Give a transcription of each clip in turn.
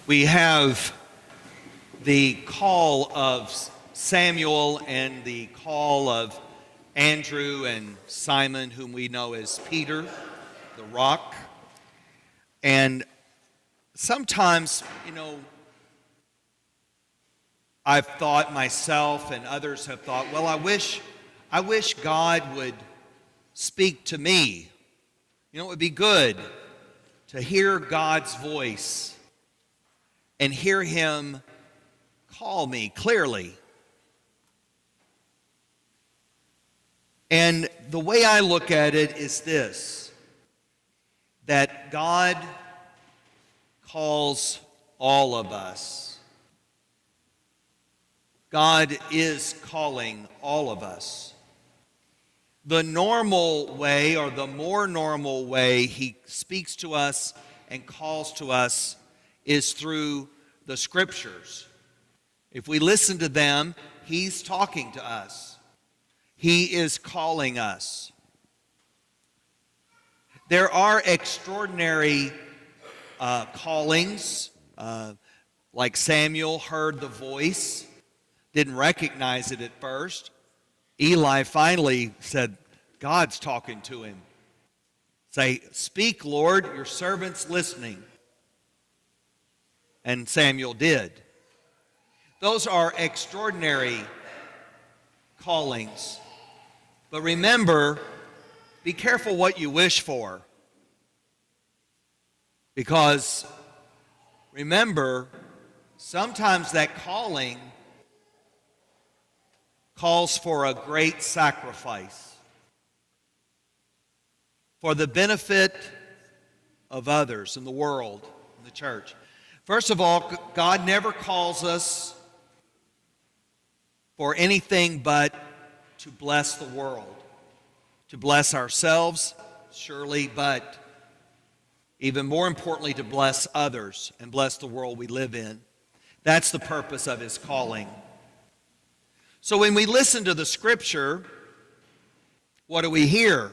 We have the call of Samuel and the call of Andrew and Simon, whom we know as Peter, the rock. And sometimes, I've thought myself and others have thought, well, I wish God would speak to me. It would be good to hear God's voice and hear Him call me clearly. And the way I look at it is this, that God calls all of us. God is calling all of us. The normal way, or the more normal way He speaks to us and calls to us is through the Scriptures. If we listen to them, He's talking to us. He is calling us. There are extraordinary callings, like Samuel heard the voice, didn't recognize it at first. Eli finally said, God's talking to him. Say, "Speak, Lord, your servant's listening." And Samuel did. Those are extraordinary callings. But remember, be careful what you wish for. Because, remember, sometimes that calling calls for a great sacrifice for the benefit of others in the world, in the church. First of all, God never calls us for anything but to bless the world, to bless ourselves, surely, but even more importantly, to bless others and bless the world we live in. That's the purpose of His calling. So when we listen to the Scripture, what do we hear?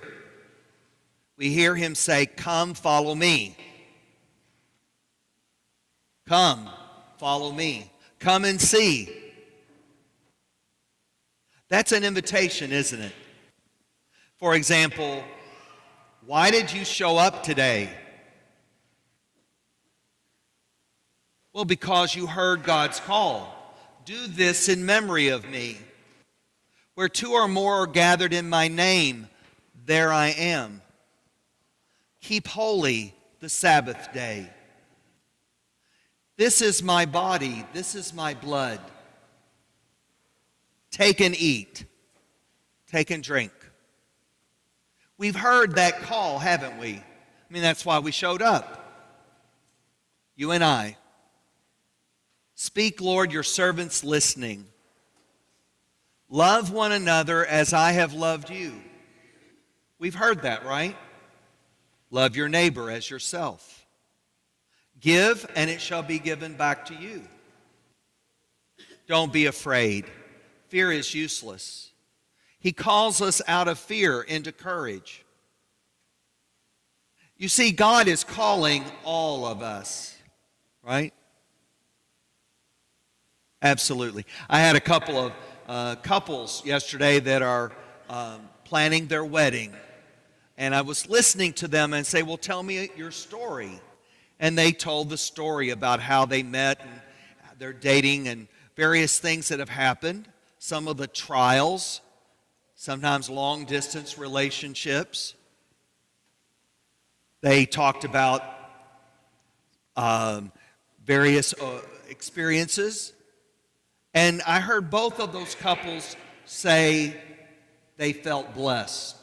We hear Him say, "Come, follow me. Come, follow me. Come and see." That's an invitation, isn't it? For example, why did you show up today? Well, because you heard God's call. Do this in memory of me. Where two or more are gathered in my name, there I am. Keep holy the Sabbath day. This is my body, this is my blood. Take and eat. Take and drink. We've heard that call, haven't we? That's why we showed up. You and I. Speak, Lord, your servant's listening. Love one another as I have loved you. We've heard that, right? Love your neighbor as yourself. Give, and it shall be given back to you. Don't be afraid. Fear is useless. He calls us out of fear into courage. You see, God is calling all of us, right? Absolutely. I had a couple of couples yesterday that are planning their wedding. And I was listening to them and say, well, tell me your story. And they told the story about how they met and their dating and various things that have happened. Some of the trials, sometimes long-distance relationships. They talked about various experiences. And I heard both of those couples say they felt blessed.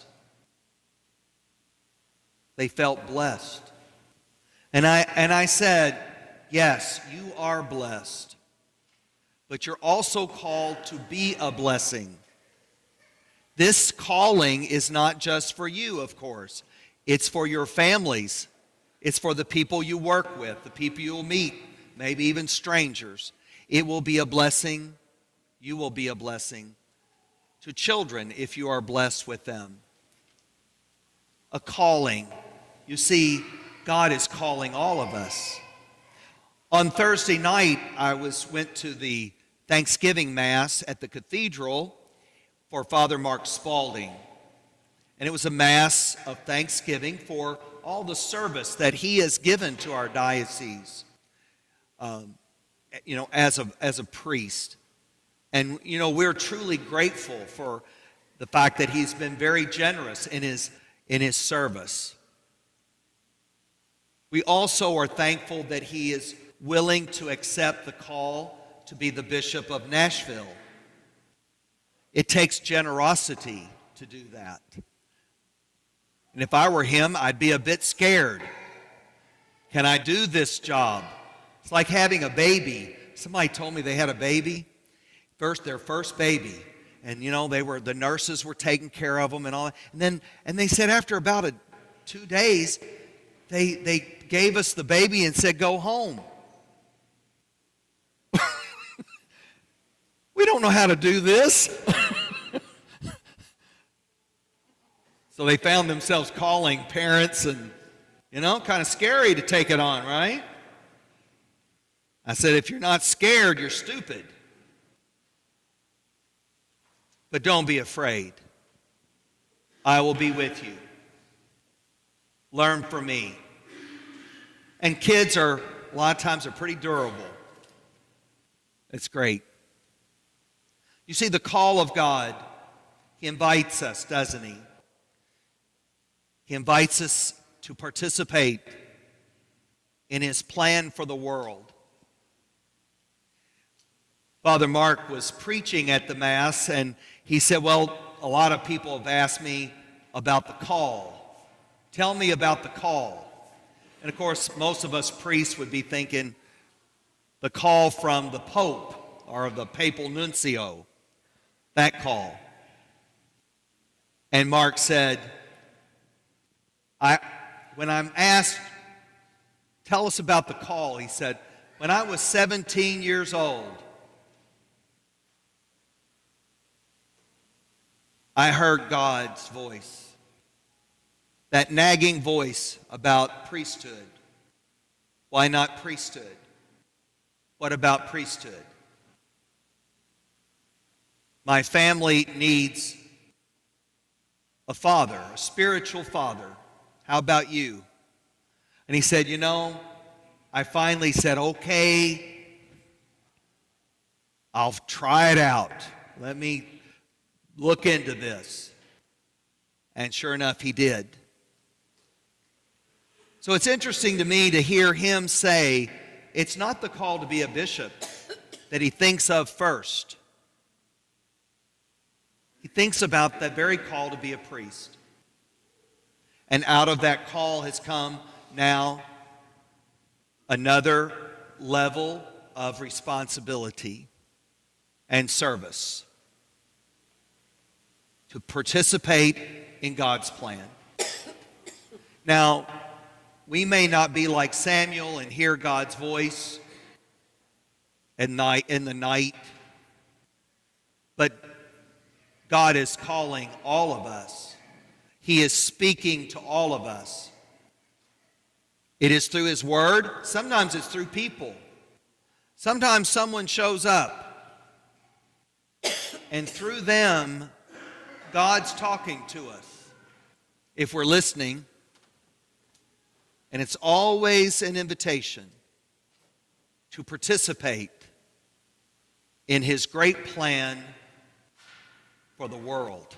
They felt blessed. And I said, yes, you are blessed. But you're also called to be a blessing. This calling is not just for you, of course. It's for your families. It's for the people you work with, the people you'll meet, maybe even strangers. It will be a blessing. You will be a blessing to children if you are blessed with them. A calling. You see, God is calling all of us. On Thursday night, I went to the Thanksgiving Mass at the cathedral for Father Mark Spalding. And it was a Mass of thanksgiving for all the service that he has given to our diocese, as a priest. And, we're truly grateful for the fact that he's been very generous in his service. We also are thankful that he is willing to accept the call to be the Bishop of Nashville. It takes generosity to do that. And if I were him, I'd be a bit scared. Can I do this job? It's like having a baby. Somebody told me they had a baby, their first baby. And, the nurses were taking care of them and all. And they said after about 2 days, they gave us the baby and said, go home. We don't know how to do this. So they found themselves calling parents and, kind of scary to take it on, right? I said, if you're not scared, you're stupid. But don't be afraid. I will be with you. Learn from me. And kids a lot of times are pretty durable. It's great. You see, the call of God, he invites us, doesn't he? He invites us to participate in his plan for the world. Father Mark was preaching at the Mass, and he said, well, a lot of people have asked me about the call. Tell me about the call. And of course, most of us priests would be thinking the call from the Pope or the papal nuncio, that call. And Mark said, when I'm asked, tell us about the call, he said, when I was 17 years old, I heard God's voice, that nagging voice about priesthood. Why not priesthood? What about priesthood? My family needs a father, a spiritual father. How about you? And he said, I finally said, okay, I'll try it out. Let me look into this. And sure enough, he did. So it's interesting to me to hear him say it's not the call to be a bishop that he thinks of first. He thinks about that very call to be a priest. And out of that call has come now another level of responsibility and service to participate in God's plan. Now, we may not be like Samuel and hear God's voice in the night, but God is calling all of us. He is speaking to all of us. It is through his word. Sometimes it's through people. Sometimes someone shows up, and through them, God's talking to us if we're listening. And it's always an invitation to participate in his great plan for the world.